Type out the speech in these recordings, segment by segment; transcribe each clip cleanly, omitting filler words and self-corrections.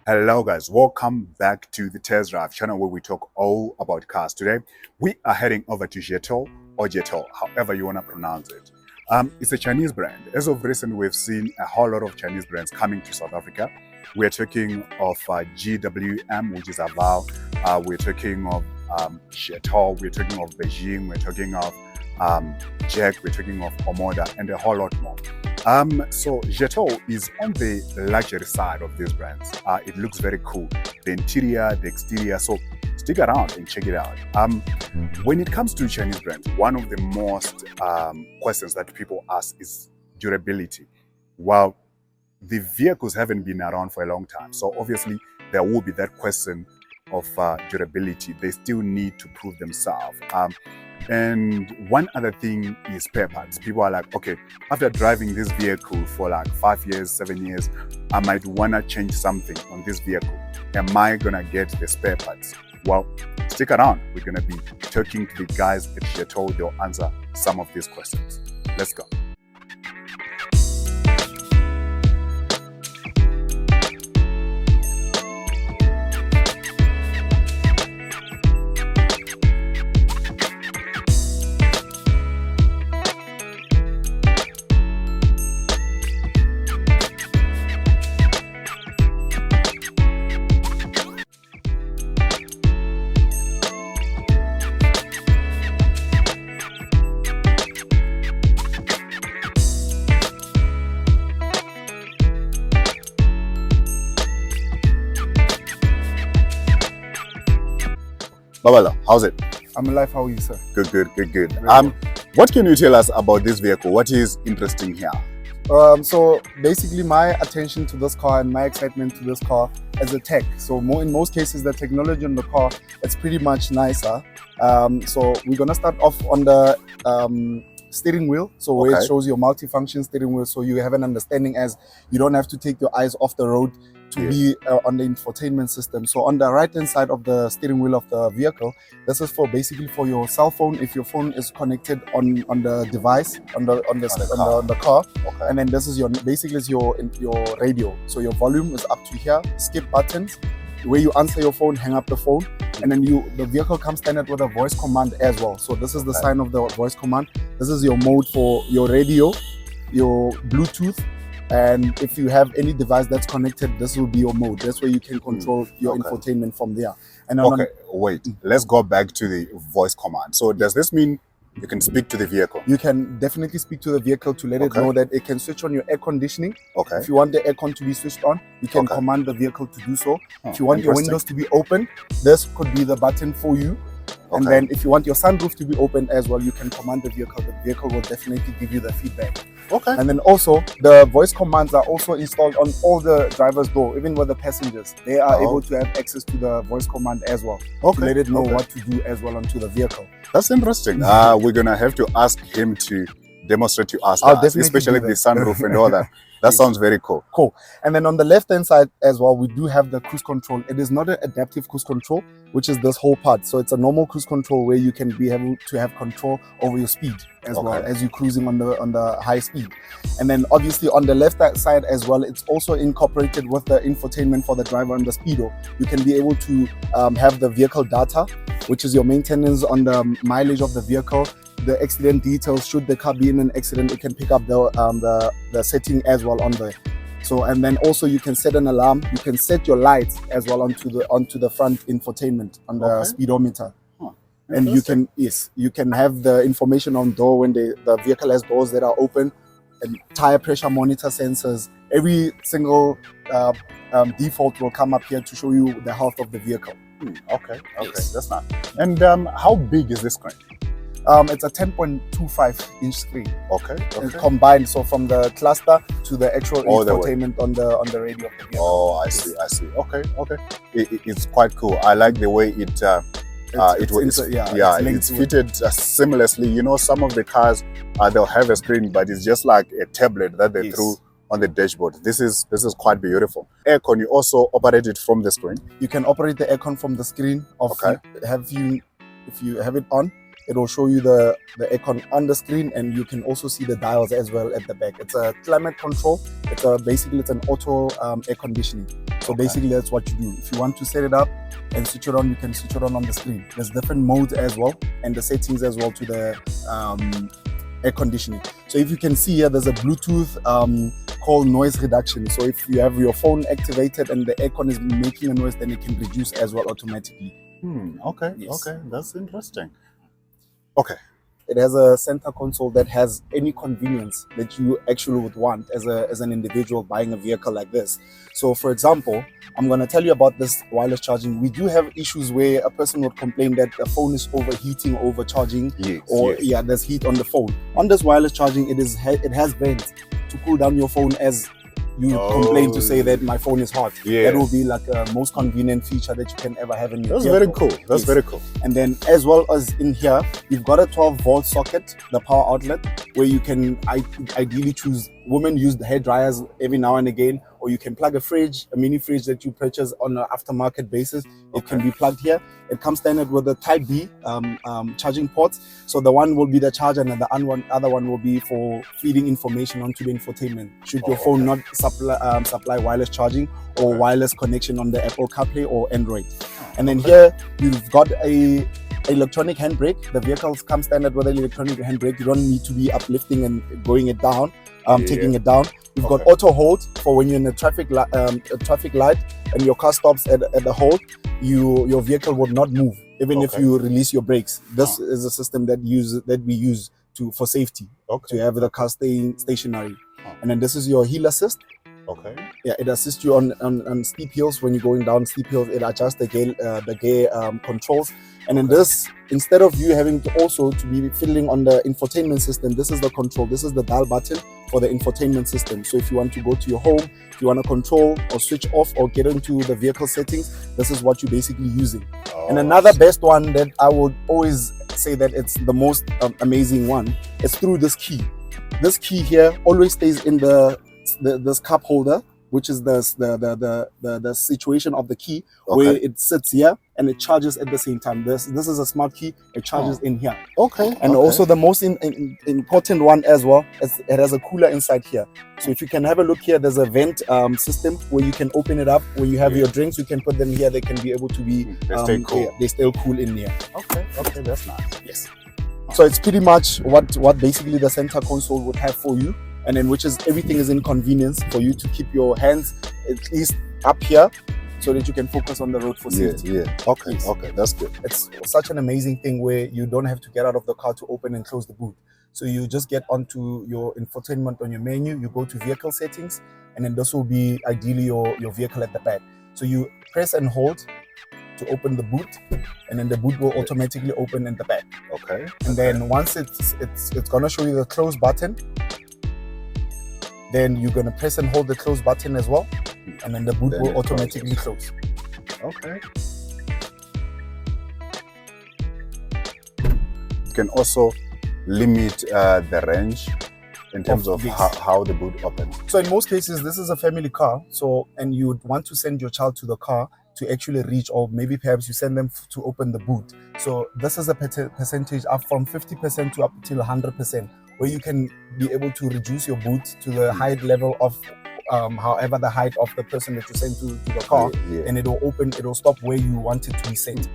Hello guys, welcome back to the Test Drive channel where we talk all about cars. Today, we are heading over to Jetour or Jetour, however you want to pronounce it. It's a Chinese brand. As of recent, we've seen a whole lot of Chinese brands coming to South Africa. We're talking of GWM, which is Aval. We're talking of Jetour, we're talking of Beijing, we're talking of Jack, we're talking of Omoda, and a whole lot more. So Jetour is on the luxury side of these brands. It looks very cool. The interior, the exterior. So stick around and check it out. When it comes to Chinese brands, one of the most questions that people ask is durability. Well, the vehicles haven't been around for a long time, so obviously there will be that question of durability. They still need to prove themselves. And one other thing is spare parts. People are like, okay, after driving this vehicle for like 5 years, 7 years, I might want to change something on this vehicle. Am I going to get the spare parts? Well, stick around. We're going to be talking to the guys at Jetour. They'll answer some of these questions. Let's go. Babala, how's it? I'm alive. How are you, sir? Good. What can you tell us about this vehicle? What is interesting here? So basically, my attention to this car and my excitement to this car as a tech. So in most cases, the technology on the car, it's pretty much nicer. So we're gonna start off on the steering wheel. So where it shows your multifunction steering wheel, so you have an understanding as you don't have to take your eyes off the road to be on the infotainment system. So on the right hand side of the steering wheel of the vehicle, this is for basically for your cell phone if your phone is connected on the device on the car. Okay. And then this is your basically is your radio. So your volume is up to here. Skip buttons where you answer your phone, hang up the phone, and then the vehicle comes standard with a voice command as well. So this is the sign of the voice command. This is your mode for your radio, your Bluetooth. And if you have any device that's connected, this will be your mode. That's where you can control your infotainment from there. And wait, let's go back to the voice command. So does this mean you can speak to the vehicle? You can definitely speak to the vehicle to let it know that it can switch on your air conditioning. Okay. If you want the aircon to be switched on, you can command the vehicle to do so. If you want your windows to be open, this could be the button for you. And then if you want your sunroof to be open as well, you can command the vehicle. The vehicle will definitely give you the feedback. Okay. And then also the voice commands are also installed on all the driver's door, even with the passengers. They are able to have access to the voice command as well. To let it know what to do as well onto the vehicle. That's interesting. We're gonna have to ask him to demonstrate to us, especially the sunroof and all that. That sounds very cool. Cool. And then on the left hand side as well, we do have the cruise control. It is not an adaptive cruise control, which is this whole part. So it's a normal cruise control where you can be able to have control over your speed as well as you're cruising on the high speed. And then obviously on the left side as well, it's also incorporated with the infotainment for the driver on the speedo. You can be able to have the vehicle data, which is your maintenance on the mileage of the vehicle, the accident details. Should the car be in an accident, it can pick up the setting as well on there. So, and then also you can set an alarm. You can set your lights as well onto the front infotainment on the speedometer. And you can have the information on door when the vehicle has doors that are open, and tire pressure monitor sensors. Every single default will come up here to show you the health of the vehicle. Okay, that's nice. And how big is this screen? It's a 10.25 inch screen. Okay. Combined, so from the cluster to the actual infotainment on the radio of the vehicle. Oh, I see. Okay. It's quite cool. I like the way it's fitted seamlessly. You know, some of the cars they'll have a screen, but it's just like a tablet that they threw on the dashboard. This is quite beautiful. Aircon, you also operate it from the screen. You can operate the aircon from the screen. If you have it on, it will show you the aircon on the screen, and you can also see the dials as well at the back. It's a climate control. It's an auto air conditioning. So basically that's what you do. If you want to set it up and switch it on, you can switch it on the screen. There's different modes as well, and the settings as well to the air conditioning. So if you can see here, there's a Bluetooth called noise reduction. So if you have your phone activated and the aircon is making a noise, then it can reduce as well automatically. Okay, Yes. okay, that's interesting. Okay. It has a center console that has any convenience that you actually would want as an individual buying a vehicle like this. So for example, I'm going to tell you about this wireless charging. We do have issues where a person would complain that the phone is overheating, overcharging, Yes. there's heat on the phone. On this wireless charging, it has vents to cool down your phone as you complain to say that my phone is hot. That will be like a most convenient feature that you can ever have in your vehicle. Very cool. That's very cool. And then as well as in here, you've got a 12-volt socket, the power outlet, where you can ideally choose. Women use the hair dryers every now and again, or you can plug a fridge, a mini fridge that you purchase on an aftermarket basis. It can be plugged here. It comes standard with the Type B charging ports. So the one will be the charger, and the other one will be for feeding information onto the infotainment. Should your phone not supply wireless charging or wireless connection on the Apple CarPlay or Android. And then here you've got a electronic handbrake. The vehicles come standard with an electronic handbrake. You don't need to be uplifting and going it down, taking it down. You've got auto hold for when you're in a traffic light and your car stops at the hold. Your vehicle would not move even if you release your brakes. This is a system that we use for safety, to have the car staying stationary. And then this is your hill assist. Yeah, it assists you on steep hills. When you're going down steep hills, it adjusts the gear controls. And then this, instead of you having to be fiddling on the infotainment system, this is the control. This is the dial button for the infotainment system. So if you want to go to your home, if you want to control or switch off or get into the vehicle settings, this is what you're basically using. And another best one that I would always say that it's the most amazing one is through this key. This key here always stays in this cup holder, which is the situation of the key, where it sits here and it charges at the same time. This is a smart key. It charges in here. And also the most important one as well is it has a cooler inside here. So if you can have a look here, there's a vent system where you can open it up. When you have your drinks, you can put them here. They can be able to be they stay cool in here. Okay, that's nice. Yes. So it's pretty much what basically the center console would have for you. And then everything is in convenience for you to keep your hands at least up here so that you can focus on the road for safety. Okay, that's good. It's such an amazing thing where you don't have to get out of the car to open and close the boot. So you just get onto your infotainment on your menu, you go to vehicle settings, and then this will be ideally your vehicle at the back. So you press and hold to open the boot, and then the boot will automatically open in the back. And then once it's gonna show you the close button, then you're going to press and hold the close button as well, and then the boot will automatically close. You can also limit the range in terms of how the boot opens. So in most cases, this is a family car, and you would want to send your child to the car to actually reach, or maybe perhaps you send them to open the boot. So this is a percentage up from 50% to up till 100%. Where you can be able to reduce your boot to the height level of however the height of the person that you send to the car, and it will stop where you want it to be sent.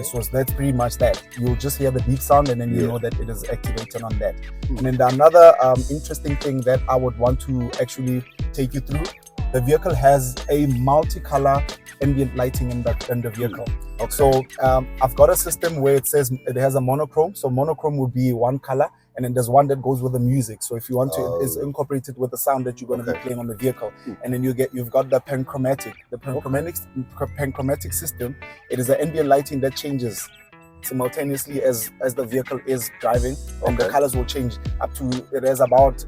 So that's pretty much that. You'll just hear the beep sound, and then you know that it is activated on that. And then another interesting thing that I would want to actually take you through, the vehicle has a multicolor ambient lighting in the vehicle. So I've got a system where it says it has a monochrome. So monochrome would be one color, and then there's one that goes with the music. So if you want to, it's incorporated with the sound that you're going to be playing on the vehicle. And then you've got the panchromatic. The panchromatic system, it is an ambient lighting that changes simultaneously as the vehicle is driving, and the colors will change up to, it has about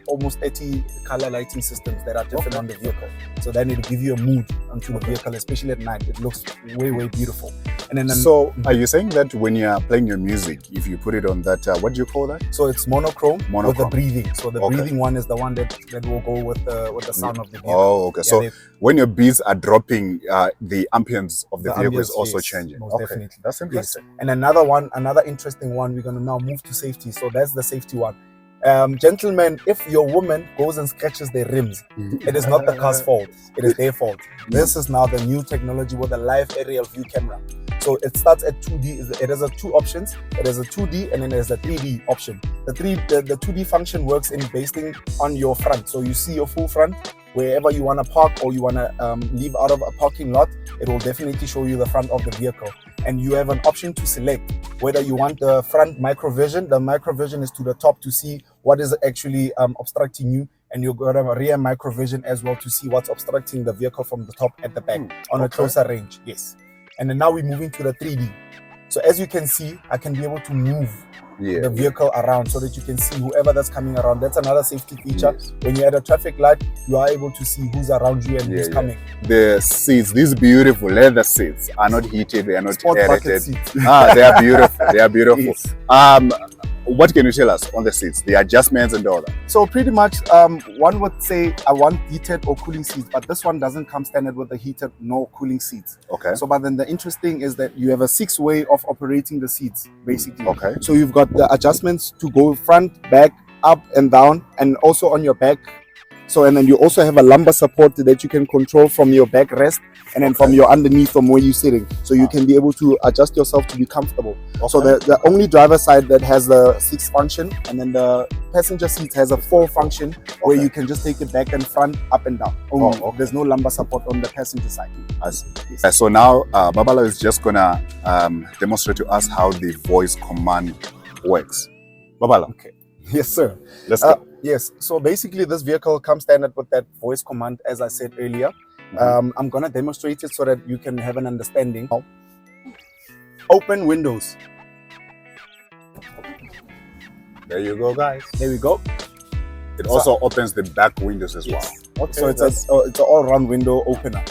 almost 30 color lighting systems that are different on the vehicle. So then it'll give you a mood onto the vehicle, especially at night. It looks way beautiful. And then So are you saying that when you are playing your music, if you put it on that, what do you call that? so it's monochrome, with the Monochrome. breathing. So the Okay. breathing one is the one that will go with the sound of the vehicle. Oh, okay. Yeah, So they- when your beats are dropping, the ambience of the vehicle is ambience, also yes, changing. most Okay, definitely. that's Yes. interesting. And another interesting one, we're gonna now move to safety. So that's the safety one. Gentlemen, if your woman goes and scratches their rims, it is not the car's fault, it is their fault. This is now the new technology with a live aerial view camera. So it starts at 2D. It has two options. It has a 2D and then there's a 3D option. The 2D function works in basing on your front. So you see your full front, wherever you want to park or you want to leave out of a parking lot, it will definitely show you the front of the vehicle. And you have an option to select whether you want the front microvision. The microvision is to the top to see what is actually obstructing you, and you've got a rear microvision as well to see what's obstructing the vehicle from the top at the back on a closer range. Yes. And then now we're moving to the 3D. So as you can see, I can be able to move the vehicle around so that you can see whoever that's coming around. That's another safety feature. Yes. When you're at a traffic light, you are able to see who's around you and who's coming. The seats, these beautiful leather seats, are not heated. They are not Sport bucket aerated. seats. They are beautiful. They are beautiful. Yes. What can you tell us on the seats, the adjustments and all that? So pretty much, one would say I want heated or cooling seats, but this one doesn't come standard with the heated nor cooling seats. Okay. So, but then the interesting is that you have a 6 way of operating the seats, basically. Okay. So you've got the adjustments to go front, back, up and down, and also on your back. So, and then you also have a lumbar support that you can control from your backrest and then from your underneath from where you're sitting. So you can be able to adjust yourself to be comfortable. Okay. So the only driver side that has the 6 function, and then the passenger seat has a 4 function where you can just take it back and front, up and down. Only. There's no lumbar support on the passenger side. I see. Yes. So now Babala is just gonna demonstrate to us how the voice command works. Babala. Okay. Yes, sir. Let's go. Yes. So basically, this vehicle comes standard with that voice command, as I said earlier. I'm gonna demonstrate it so that you can have an understanding. Open windows. There you go, guys. There we go. It also opens the back windows as well. Okay, So it's an all-round window opener.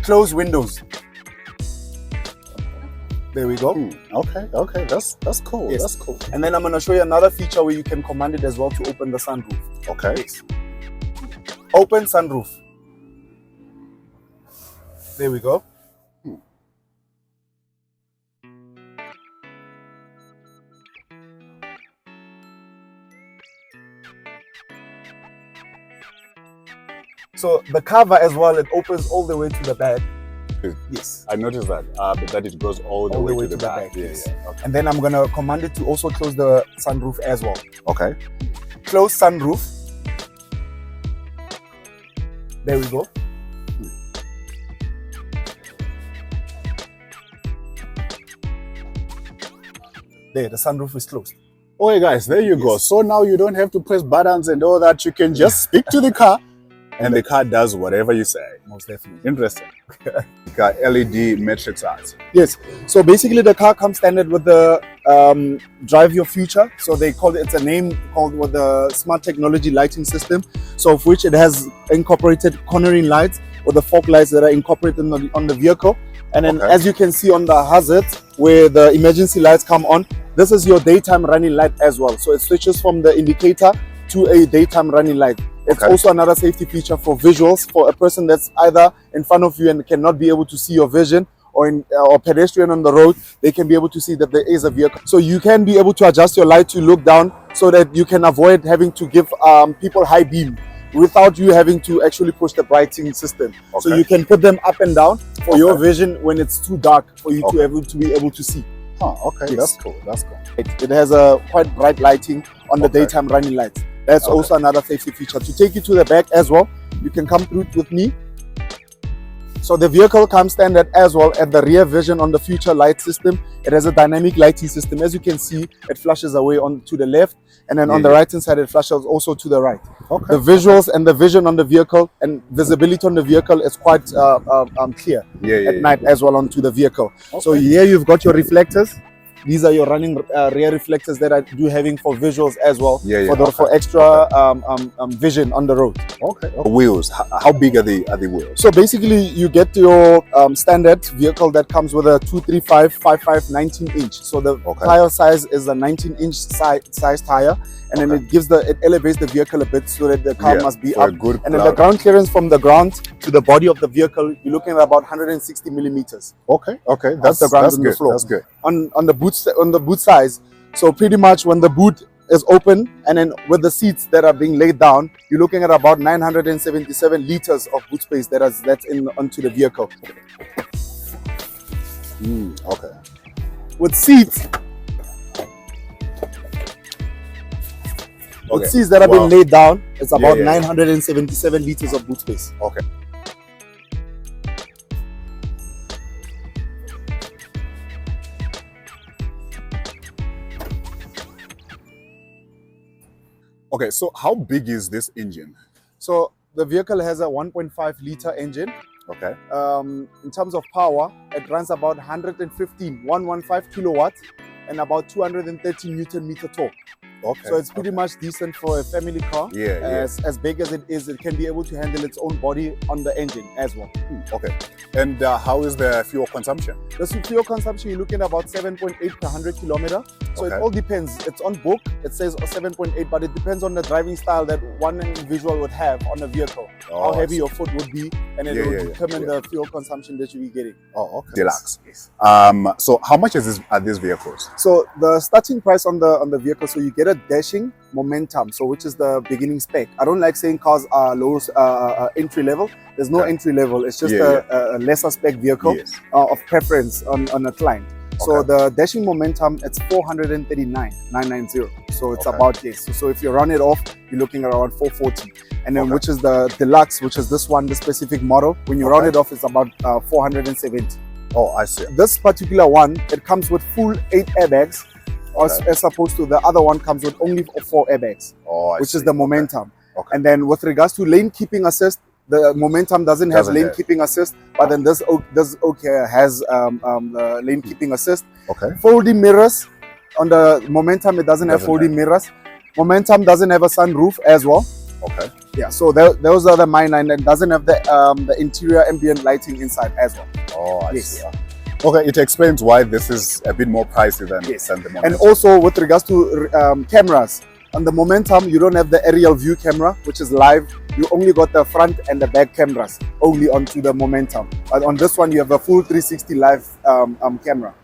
Close windows. There we go. Okay, that's cool. Yes. That's cool. And then I'm gonna show you another feature where you can command it as well to open the sunroof. Okay. Yes. Open sunroof. There we go. So the cover as well, it opens all the way to the back. Yes. I noticed that, but that it goes all the way to the back. Yes. Yeah. Okay. And then I'm gonna command it to also close the sunroof as well. Okay. Close sunroof. There we go. There, the sunroof is closed. Okay, guys, there you go. So now you don't have to press buttons and all that. You can just speak to the car, and the car does whatever you say. Most definitely. Interesting. Got LED matrix eyes. Yes. So basically, the car comes standard with the Drive Your Future. So they call it. It's a name called with the Smart Technology Lighting System. So of which it has incorporated cornering lights or the fog lights that are incorporated on the vehicle. And then, as you can see on the hazards where the emergency lights come on, this is your daytime running light as well. So it switches from the indicator to a daytime running light. It's also another safety feature for visuals for a person that's either in front of you and cannot be able to see your vision, or pedestrian on the road, they can be able to see that there is a vehicle. So you can be able to adjust your light to look down so that you can avoid having to give people high beam without you having to actually push the brighting system. So you can put them up and down for your vision when it's too dark for you to be able to see. Okay, that's cool. That's cool. It has a quite bright lighting on the daytime running lights. That's also another safety feature. To take you to the back as well, you can come through with me. So the vehicle comes standard as well at the rear vision on the future light system. It has a dynamic lighting system. As you can see, it flashes away on to the left, and then on the right hand side, it flashes also to the right. The visuals and the vision on the vehicle and visibility on the vehicle is quite clear at night as well onto the vehicle. So here you've got your reflectors. These are your running rear reflectors that I do having for visuals as well, for extra vision on the road. Okay. Wheels, how big are the wheels? So basically you get your standard vehicle that comes with a 235 55 19 inch. So the tire size is a 19 inch size tire, and then it elevates the vehicle a bit so that the car must be up. And then the ground clearance from the ground to the body of the vehicle, you're looking at about 160 millimeters. Okay, that's the ground on good. the floor. That's good. On the boot size, so pretty much when the boot is open and then with the seats that are being laid down, you're looking at about 977 liters of boot space that's onto the vehicle. Okay. With seats. With seats that have been laid down, it's about 977 liters of boot space. Okay. Okay, so how big is this engine? So the vehicle has a 1.5 liter engine. Okay. In terms of power, it runs about 115 kilowatts and about 230 Newton meter torque. Okay. So it's pretty much decent for a family car. As big as it is, it can be able to handle its own body on the engine as well. Okay. And how is the fuel consumption? The fuel consumption, you're looking at about 7.8 per 100 kilometer. So it all depends. It's on book, it says 7.8, but it depends on the driving style that one individual would have on the vehicle. How heavy your foot would be, and it will determine the fuel consumption that you'll be getting. Oh, okay. Deluxe. Yes. So how much are these vehicles? So the starting price on the vehicle, so you get a dashing momentum, so which is the beginning spec. I don't like saying cars are low entry level. There's no entry level. It's just a lesser spec vehicle of preference on a client. So the dashing momentum, it's 439,990. So it's about So if you run it off, you're looking at around 440. And then which is the deluxe, which is this one, the specific model. When you run it off, it's about 470. Oh, I see. This particular one, it comes with full 8 airbags. As opposed to the other one comes with only 4 airbags, which is the momentum. And then with regards to lane keeping assist, the momentum doesn't have lane keeping assist, but then this has the lane keeping assist. Folding mirrors on the momentum, it doesn't have folding mirrors. Momentum doesn't have a sunroof as well. Yeah, so those are the minor, and it doesn't have the interior ambient lighting inside as well. Oh, I see. Okay, it explains why this is a bit more pricey than the Momentum. And also with regards to cameras, on the Momentum, you don't have the aerial view camera, which is live. You only got the front and the back cameras only onto the Momentum. But on this one, you have a full 360 live camera.